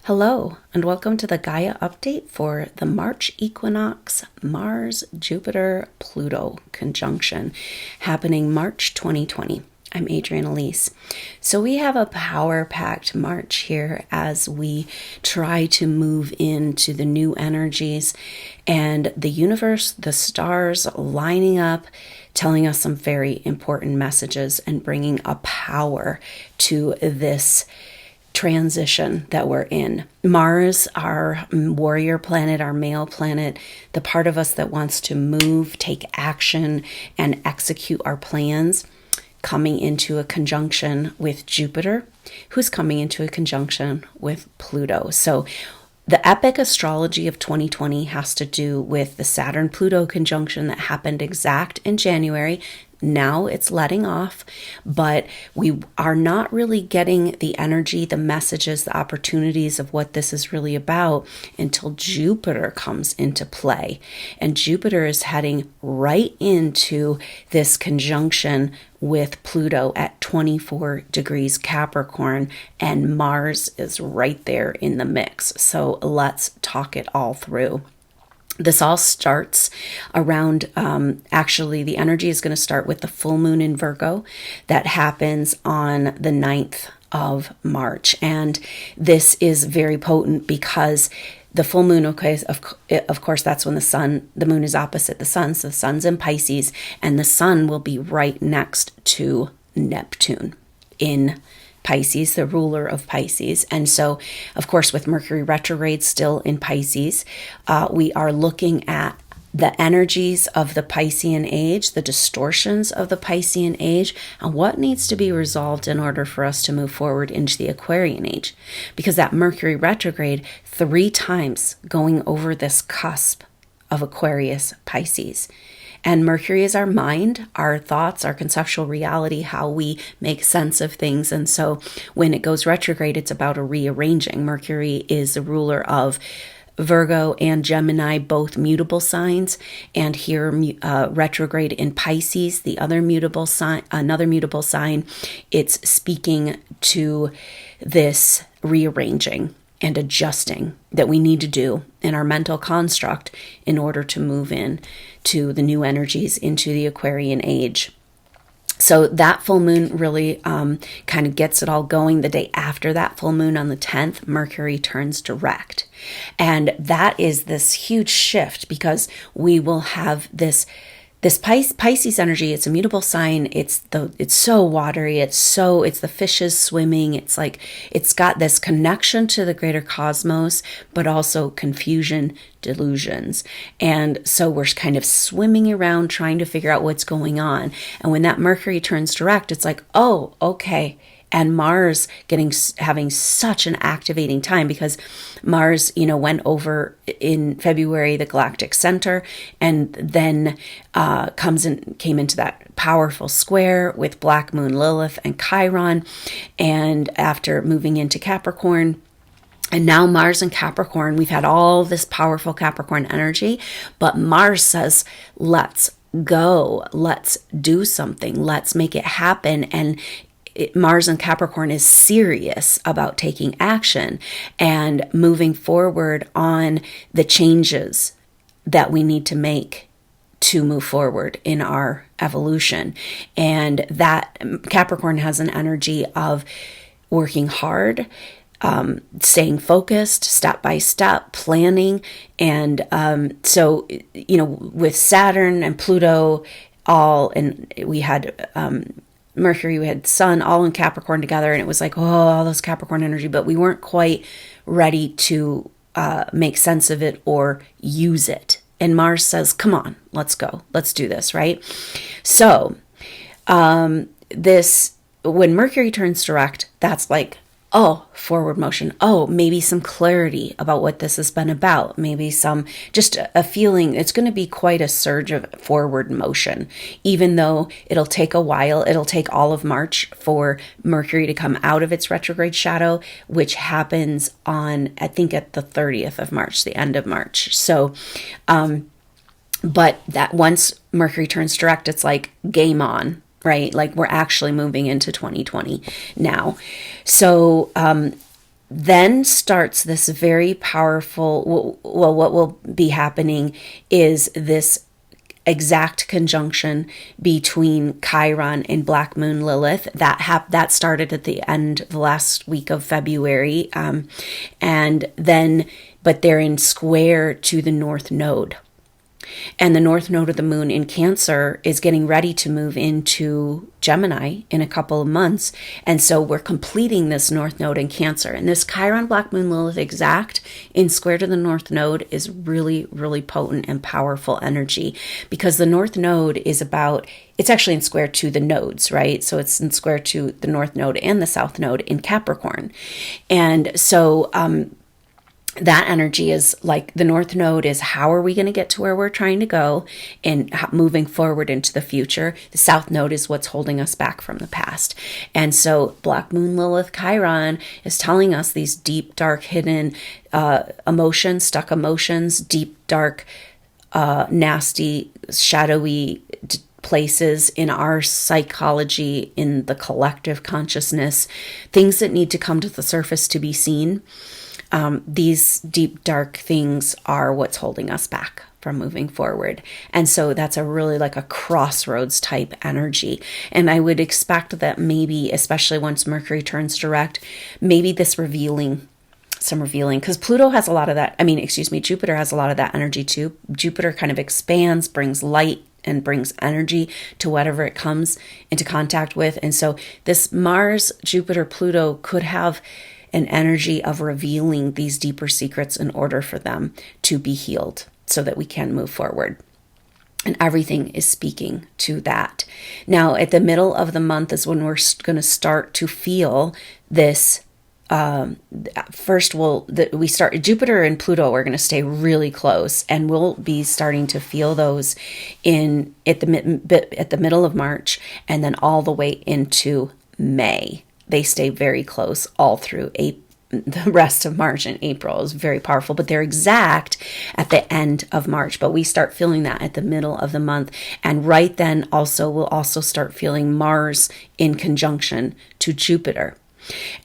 Hello, and welcome to the Gaia update for the March Equinox-Mars-Jupiter-Pluto conjunction happening March 2020. I'm Adrienne Elise. So we have a power-packed March here as we try to move into the new energies and the universe, the stars lining up, telling us some very important messages and bringing a power to this transition that we're in. Mars, our warrior planet, our male planet, the part of us that wants to move, take action, and execute our plans, coming into a conjunction with Jupiter, who's coming into a conjunction with Pluto. So the epic astrology of 2020 has to do with the Saturn-Pluto conjunction that happened exact in January. Now it's letting off, but we are not really getting the energy, the messages, the opportunities of what this is really about until Jupiter comes into play. And Jupiter is heading right into this conjunction with Pluto at 24 degrees Capricorn, and Mars is right there in the mix. So let's talk it all through. This all starts around, actually, the energy is going to start with the full moon in Virgo that happens on the 9th of March. And this is very potent because the full moon, okay, of course, that's when the moon is opposite the sun. So the sun's in Pisces, and the sun will be right next to Neptune in Pisces, the ruler of Pisces. And so, of course, with Mercury Retrograde still in Pisces, we are looking at the energies of the Piscean age, the distortions of the Piscean age, and what needs to be resolved in order for us to move forward into the Aquarian age. Because that Mercury Retrograde, 3 times going over this cusp of Aquarius, Pisces. And Mercury is our mind, our thoughts, our conceptual reality, how we make sense of things. And so when it goes retrograde, it's about a rearranging. Mercury is the ruler of Virgo and Gemini, both mutable signs, and here retrograde in Pisces, the other mutable sign, another mutable sign. It's speaking to this rearranging and adjusting that we need to do in our mental construct in order to move in to the new energies into the Aquarian age. So that full moon really kind of gets it all going. The day after that full moon on the 10th, Mercury turns direct. And that is this huge shift because we will have this Pisces energy. It's a mutable sign. It's so watery. It's the fishes swimming. It's like, it's got this connection to the greater cosmos, but also confusion, delusions. And so we're kind of swimming around trying to figure out what's going on. And when that Mercury turns direct, it's like, oh, okay. And Mars having such an activating time because Mars, went over in February, the galactic center, and then came into that powerful square with Black Moon Lilith and Chiron, and after moving into Capricorn. And now Mars and Capricorn, we've had all this powerful Capricorn energy, but Mars says, let's go, let's do something, let's make it happen. And Mars and Capricorn is serious about taking action and moving forward on the changes that we need to make to move forward in our evolution. And that Capricorn has an energy of working hard, staying focused, step by step, planning. And so, with Saturn and Pluto and we had Mercury, we had Sun, all in Capricorn together, and it was like, oh, all this Capricorn energy, but we weren't quite ready to make sense of it or use it. And Mars says, come on, let's go, let's do this, right? So when Mercury turns direct, that's like, oh, forward motion. Oh, maybe some clarity about what this has been about. Maybe just a feeling. It's going to be quite a surge of forward motion, even though it'll take a while. It'll take all of March for Mercury to come out of its retrograde shadow, which happens on, I think, at the 30th of March, the end of March. So, but that once Mercury turns direct, it's like game on. Right? Like we're actually moving into 2020 now. So then starts this very powerful, well, what will be happening is this exact conjunction between Chiron and Black Moon Lilith that started at the end of the last week of February, and then but they're in square to the North Node. And the North Node of the Moon in Cancer is getting ready to move into Gemini in a couple of months. And so we're completing this North Node in Cancer. And this Chiron Black Moon Lilith exact in square to the North Node is really, really potent and powerful energy, because the North Node is it's actually in square to the nodes, right? So it's in square to the North Node and the South Node in Capricorn. And so, that energy is like the North Node is how are we going to get to where we're trying to go and moving forward into the future. The South Node is what's holding us back from the past. And so Black Moon Lilith Chiron is telling us these deep, dark, hidden emotions, stuck emotions, deep, dark, nasty, shadowy places in our psychology, in the collective consciousness, things that need to come to the surface to be seen. These deep, dark things are what's holding us back from moving forward. And so that's a really like a crossroads type energy. And I would expect that maybe, especially once Mercury turns direct, maybe this revealing, because Pluto has a lot of that. Jupiter has a lot of that energy too. Jupiter kind of expands, brings light, and brings energy to whatever it comes into contact with. And so this Mars, Jupiter, Pluto could have an energy of revealing these deeper secrets in order for them to be healed so that we can move forward. And everything is speaking to that. Now, at the middle of the month is when we're going to start to feel this. Jupiter and Pluto are going to stay really close, and we'll be starting to feel those at the middle of March and then all the way into May. They stay very close all through the rest of March, and April is very powerful, but they're exact at the end of March. But we start feeling that at the middle of the month. And right then we'll also start feeling Mars in conjunction to Jupiter.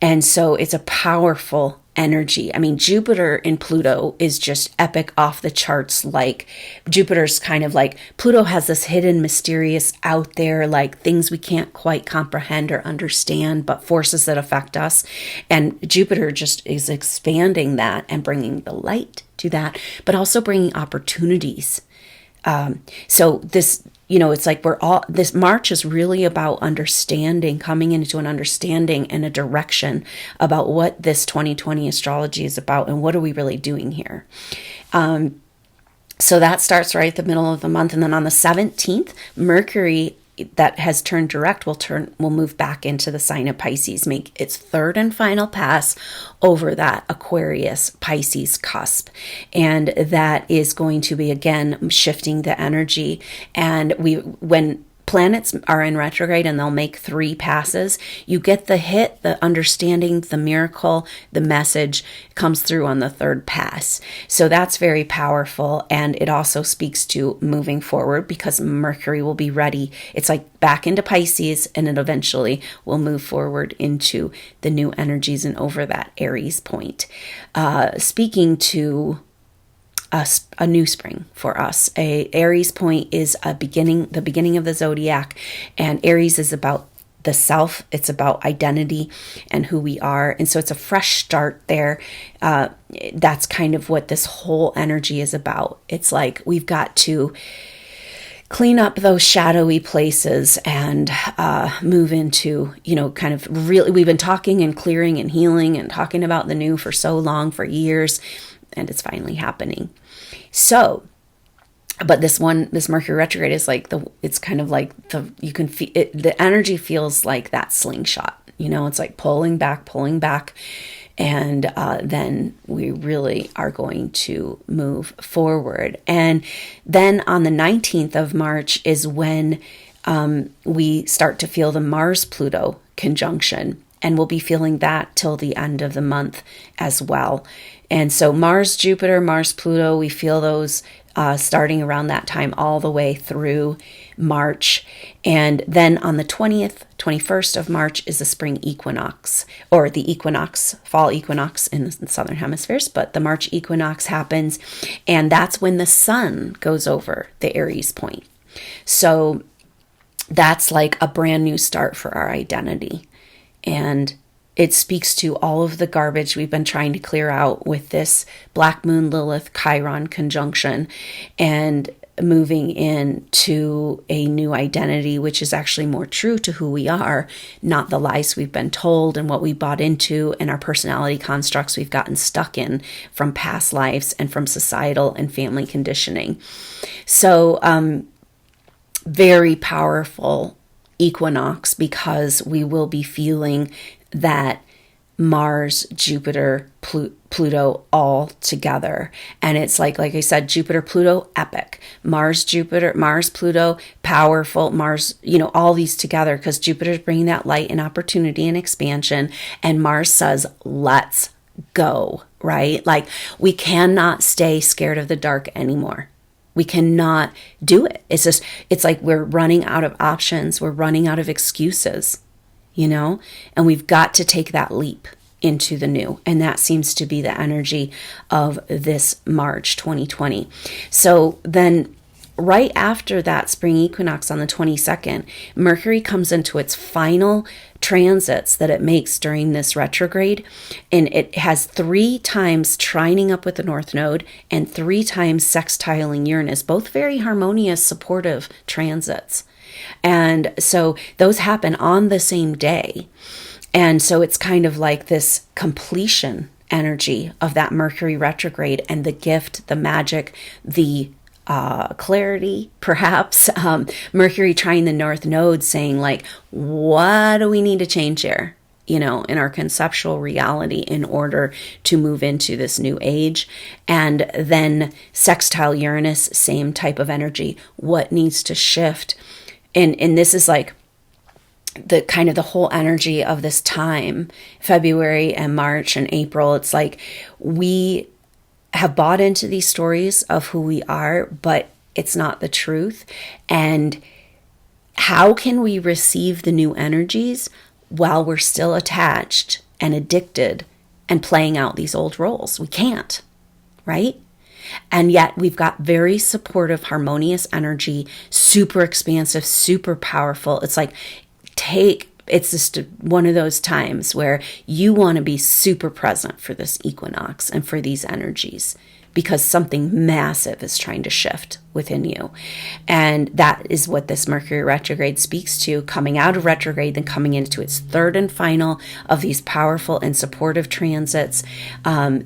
And so it's a powerful energy. Jupiter in Pluto is just epic, off the charts. Like Jupiter's kind of like, Pluto has this hidden, mysterious, out there, like things we can't quite comprehend or understand, but forces that affect us. And Jupiter just is expanding that and bringing the light to that, but also bringing opportunities. So this, it's like this March is really about understanding, coming into an understanding and a direction about what this 2020 astrology is about and what are we really doing here. So that starts right at the middle of the month. And then on the 17th, Mercury that has turned direct will move back into the sign of Pisces, make its third and final pass over that Aquarius Pisces cusp. And that is going to be, again, shifting the energy. And when planets are in retrograde and they'll make 3 passes, you get the hit, the understanding, the miracle, the message comes through on the 3rd pass. So that's very powerful. And it also speaks to moving forward, because Mercury will be ready. It's like back into Pisces, and it eventually will move forward into the new energies and over that Aries point. Speaking to a new spring for us. Aries point is the beginning of the zodiac, and Aries is about the self. It's about identity and who we are. And so it's a fresh start there. That's kind of what this whole energy is about. It's like we've got to clean up those shadowy places and move into, kind of really, we've been talking and clearing and healing and talking about the new for so long, for years, and it's finally happening. So, but this Mercury retrograde is like it's kind of like you can feel it, the energy feels like that slingshot, it's like pulling back. And then we really are going to move forward. And then on the 19th of March is when we start to feel the Mars-Pluto conjunction. And we'll be feeling that till the end of the month as well. And so Mars, Jupiter, Mars, Pluto, we feel those starting around that time all the way through March. And then on the 20th, 21st of March is the spring equinox, or the equinox, fall equinox in the southern hemispheres, but the March equinox happens, and that's when the sun goes over the Aries point. So that's like a brand new start for our identity. And it speaks to all of the garbage we've been trying to clear out with this Black Moon Lilith Chiron conjunction and moving into a new identity, which is actually more true to who we are, not the lies we've been told and what we bought into and our personality constructs we've gotten stuck in from past lives and from societal and family conditioning. So, very powerful equinox, because we will be feeling that Mars, Jupiter, Pluto all together. And it's like I said, Jupiter, Pluto, epic. Mars, Jupiter, Mars, Pluto, powerful. Mars, all these together, because Jupiter's bringing that light and opportunity and expansion. And Mars says, let's go, right? Like, we cannot stay scared of the dark anymore. We cannot do it. It's like we're running out of options. We're running out of excuses, and we've got to take that leap into the new. And that seems to be the energy of this March 2020. So then right after that spring equinox on the 22nd, Mercury comes into its final transits that it makes during this retrograde. And it has 3 times trining up with the North Node and 3 times sextiling Uranus, both very harmonious, supportive transits. And so those happen on the same day. And so it's kind of like this completion energy of that Mercury retrograde and the gift, the magic, the clarity, perhaps. Mercury trying the North Node, saying like, what do we need to change here? In our conceptual reality in order to move into this new age. And then sextile Uranus, same type of energy. What needs to shift? And this is like the kind of the whole energy of this time, February and March and April. It's like we have bought into these stories of who we are, but it's not the truth. And how can we receive the new energies while we're still attached and addicted and playing out these old roles? We can't, right? And yet we've got very supportive, harmonious energy, super expansive, super powerful. It's like, it's just one of those times where you want to be super present for this equinox and for these energies, because something massive is trying to shift within you. And that is what this Mercury retrograde speaks to, coming out of retrograde, then coming into its third and final of these powerful and supportive transits,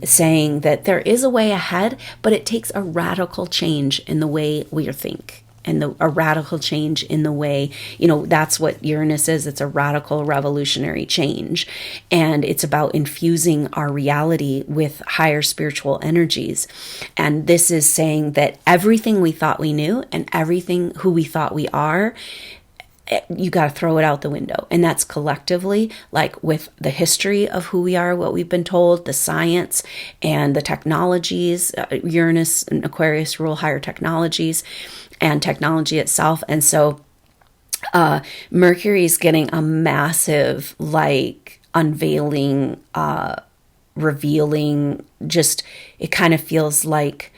saying that there is a way ahead, but it takes a radical change in the way we think. And a radical change in the way, that's what Uranus is. It's a radical revolutionary change. And it's about infusing our reality with higher spiritual energies. And this is saying that everything we thought we knew and everything who we thought we are, you got to throw it out the window. And that's collectively, like with the history of who we are, what we've been told, the science and the technologies. Uranus and Aquarius rule higher technologies and technology itself. And so Mercury is getting a massive, unveiling, revealing, just, it kind of feels like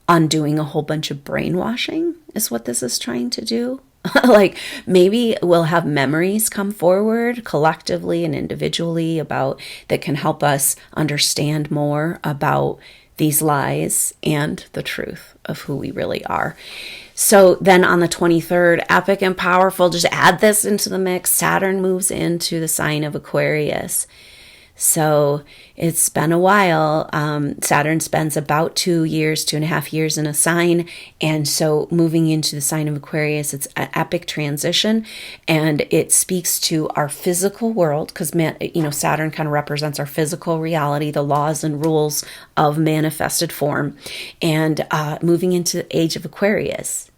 undoing a whole bunch of brainwashing is what this is trying to do. Like, maybe we'll have memories come forward collectively and individually that can help us understand more about these lies and the truth of who we really are. So then on the 23rd, epic and powerful, just add this into the mix. Saturn moves into the sign of Aquarius. So it's been a while. Saturn spends about 2.5 years in a sign. And so moving into the sign of Aquarius, it's an epic transition. And it speaks to our physical world, because, Saturn kind of represents our physical reality, the laws and rules of manifested form. And moving into the age of Aquarius,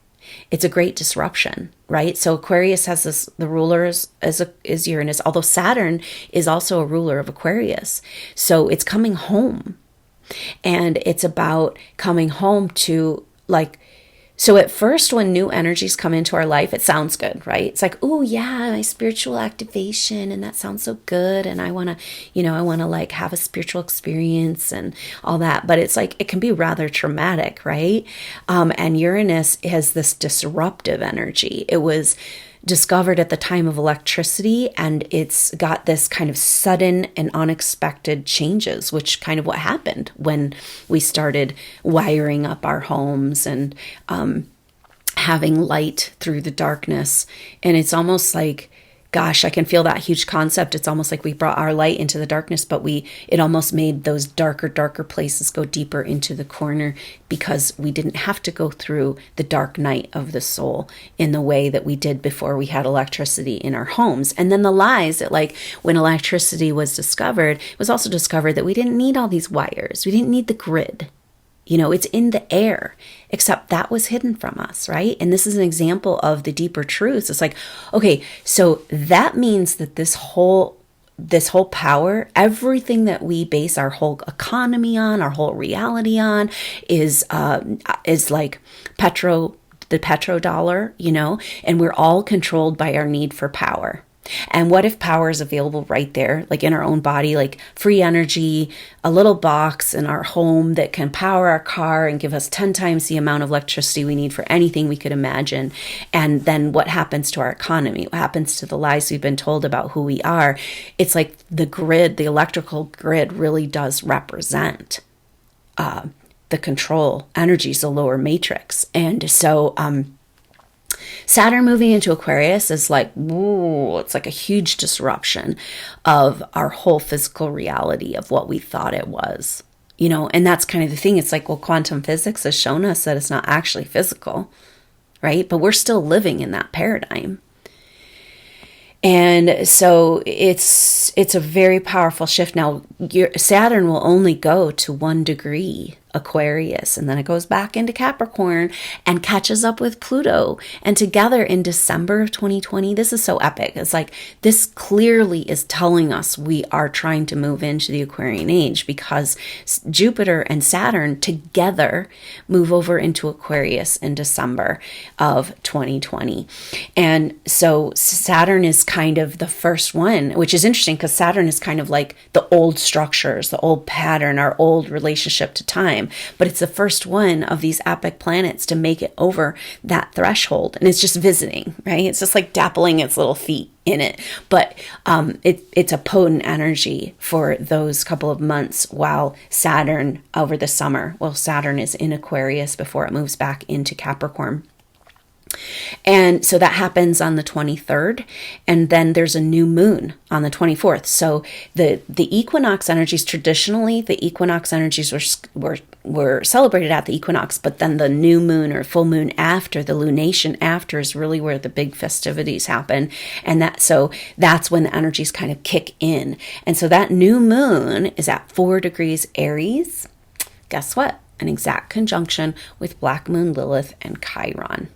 it's a great disruption, right? So Aquarius has the ruler is Uranus, although Saturn is also a ruler of Aquarius. So it's coming home. And it's about coming home to like, so at first when new energies come into our life, it sounds good, right? It's like, oh yeah, my spiritual activation, and that sounds so good, and I want to like have a spiritual experience and all that. But it's like, it can be rather traumatic, right? And Uranus has this disruptive energy. It was discovered at the time of electricity, and it's got this kind of sudden and unexpected changes, which kind of what happened when we started wiring up our homes and having light through the darkness. And it's almost like, gosh, I can feel that huge concept. It's almost like we brought our light into the darkness, but it almost made those darker places go deeper into the corner, because we didn't have to go through the dark night of the soul in the way that we did before we had electricity in our homes. And then the lies that, like, when electricity was discovered, it was also discovered that we didn't need all these wires. We didn't need the grid. It's in the air, except that was hidden from us, right? And this is an example of the deeper truths. It's like, okay, so that means that this whole power, everything that we base our whole economy on, our whole reality on, is like the petrodollar, and we're all controlled by our need for power. And what if power is available right there, like in our own body, like free energy, a little box in our home that can power our car and give us 10 times the amount of electricity we need for anything we could imagine? And then what happens to our economy? What happens to the lies we've been told about who we are? It's like the grid, the electrical grid, really does represent the control energies, the lower matrix. And so Saturn moving into Aquarius is like, whoa, it's like a huge disruption of our whole physical reality of what we thought it was, and that's kind of the thing. It's like, well, quantum physics has shown us that it's not actually physical, right? But we're still living in that paradigm. And so it's a very powerful shift. Now, Saturn will only go to 1 degree Aquarius, and then it goes back into Capricorn and catches up with Pluto. And together in December of 2020, this is so epic. It's like, this clearly is telling us we are trying to move into the Aquarian age, because Jupiter and Saturn together move over into Aquarius in December of 2020. And so Saturn is kind of the first one, which is interesting, because Saturn is kind of like the old structures, the old pattern, our old relationship to time. But it's the first one of these epic planets to make it over that threshold. And it's just visiting, right? It's just like dappling its little feet in it. But it's a potent energy for those couple of months while Saturn over the summer. Well, Saturn is in Aquarius before it moves back into Capricorn. And so that happens on the 23rd, and then there's a new moon on the 24th. So the equinox energies, traditionally the equinox energies were celebrated at the equinox, but then the new moon or full moon after, the lunation after, is really where the big festivities happen. And that's when the energies kind of kick in. And so that new moon is at 4 degrees Aries. Guess what? An exact conjunction with Black Moon Lilith and Chiron.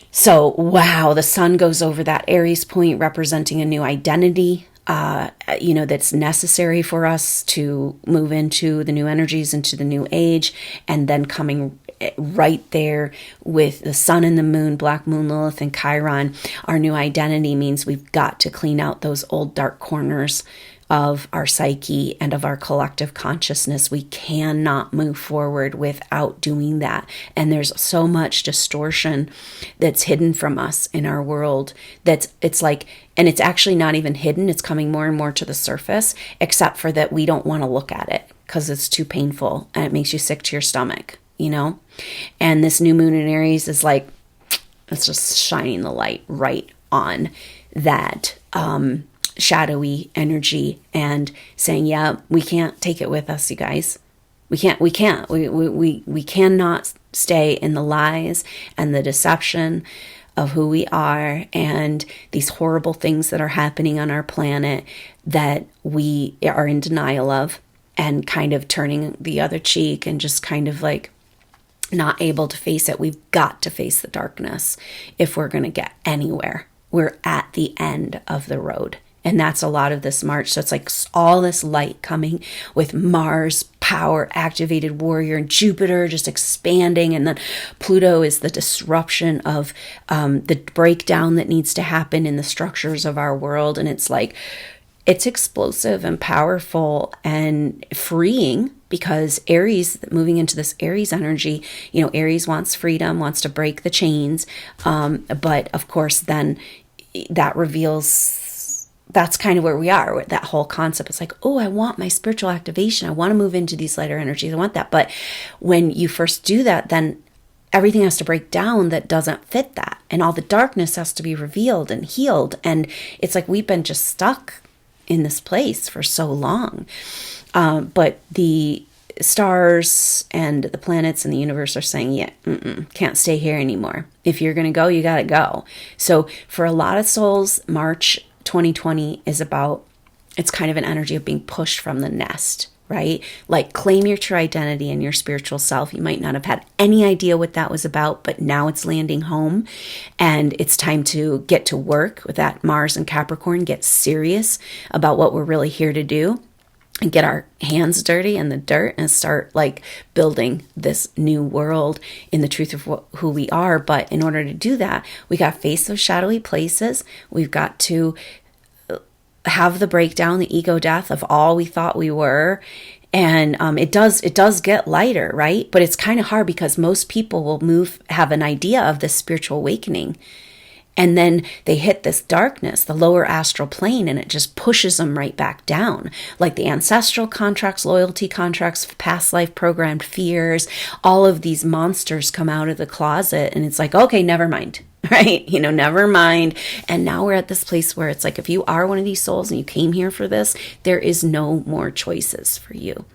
So, wow, the sun goes over that Aries point, representing a new identity, that's necessary for us to move into the new energies, into the new age. And then coming right there with the sun and the moon, Black Moon Lilith and Chiron, our new identity means we've got to clean out those old dark corners of our psyche and of our collective consciousness. We cannot move forward without doing that. And there's so much distortion that's hidden from us in our world and it's actually not even hidden. It's coming more and more to the surface, except for that we don't want to look at it because it's too painful and it makes you sick to your stomach, And this new moon in Aries is like, it's just shining the light right on that, shadowy energy and saying, yeah, we can't take it with us, you guys. We cannot stay in the lies and the deception of who we are and these horrible things that are happening on our planet that we are in denial of, and kind of turning the other cheek and just kind of like not able to face it. We've got to face the darkness if we're going to get anywhere. We're at the end of the road. And that's a lot of this March. So it's like all this light coming with Mars, power, activated warrior, and Jupiter just expanding. And then Pluto is the disruption of the breakdown that needs to happen in the structures of our world. And it's like, it's explosive and powerful and freeing, because Aries, moving into this Aries energy, Aries wants freedom, wants to break the chains. But of course, then that reveals, that's kind of where we are with that whole concept. It's like, oh, I want my spiritual activation. I want to move into these lighter energies. I want that. But when you first do that, then everything has to break down that doesn't fit that. And all the darkness has to be revealed and healed. And it's like we've been just stuck in this place for so long. But the stars and the planets and the universe are saying, yeah, can't stay here anymore. If you're going to go, you got to go. So for a lot of souls, March 2020 is about, it's kind of an energy of being pushed from the nest, right? Like claim your true identity and your spiritual self. You might not have had any idea what that was about, but now it's landing home, and it's time to get to work with that Mars and Capricorn, get serious about what we're really here to do, and get our hands dirty in the dirt and start like building this new world in the truth of who we are. But in order to do that, we got to face those shadowy places. We've got to have the breakdown, the ego death of all we thought we were. And it does get lighter, right? But it's kind of hard because most people will have an idea of this spiritual awakening, and then they hit this darkness, the lower astral plane, and it just pushes them right back down. Like the ancestral contracts, loyalty contracts, past life programmed fears, all of these monsters come out of the closet, and it's like, okay, never mind. Right? Never mind. And now we're at this place where it's like, if you are one of these souls and you came here for this, there is no more choices for you.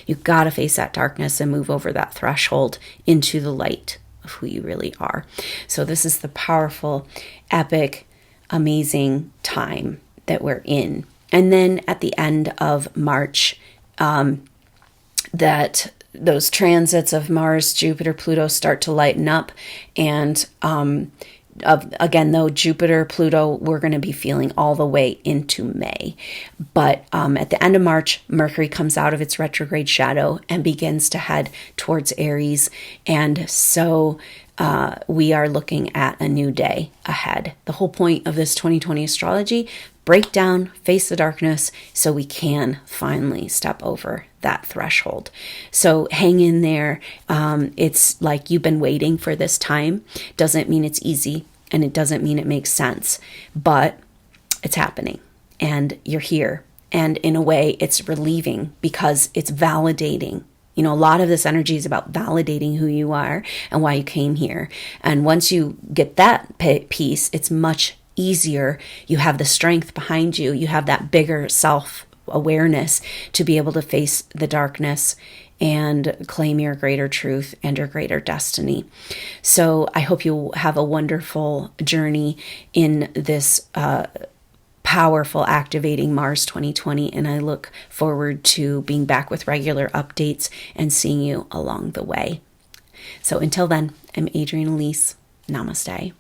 You got to face that darkness and move over that threshold into the light of who you really are. So this is the powerful, epic, amazing time that we're in. And then at the end of March, that those transits of Mars, Jupiter, Pluto start to lighten up. And again, though, Jupiter, Pluto, we're going to be feeling all the way into May. But at the end of March, Mercury comes out of its retrograde shadow and begins to head towards Aries. And so we are looking at a new day ahead. The whole point of this 2020 astrology, break down, face the darkness, so we can finally step over that threshold. So hang in there. It's like you've been waiting for this time. Doesn't mean it's easy, and it doesn't mean it makes sense, but it's happening, and you're here. And in a way, it's relieving because it's validating. A lot of this energy is about validating who you are and why you came here. And once you get that piece, it's much easier. You have the strength behind you. You have that bigger self-awareness to be able to face the darkness and claim your greater truth and your greater destiny. So I hope you have a wonderful journey in this powerful activating Mars 2020, and I look forward to being back with regular updates and seeing you along the way. So until then, I'm Adrienne Elise. Namaste.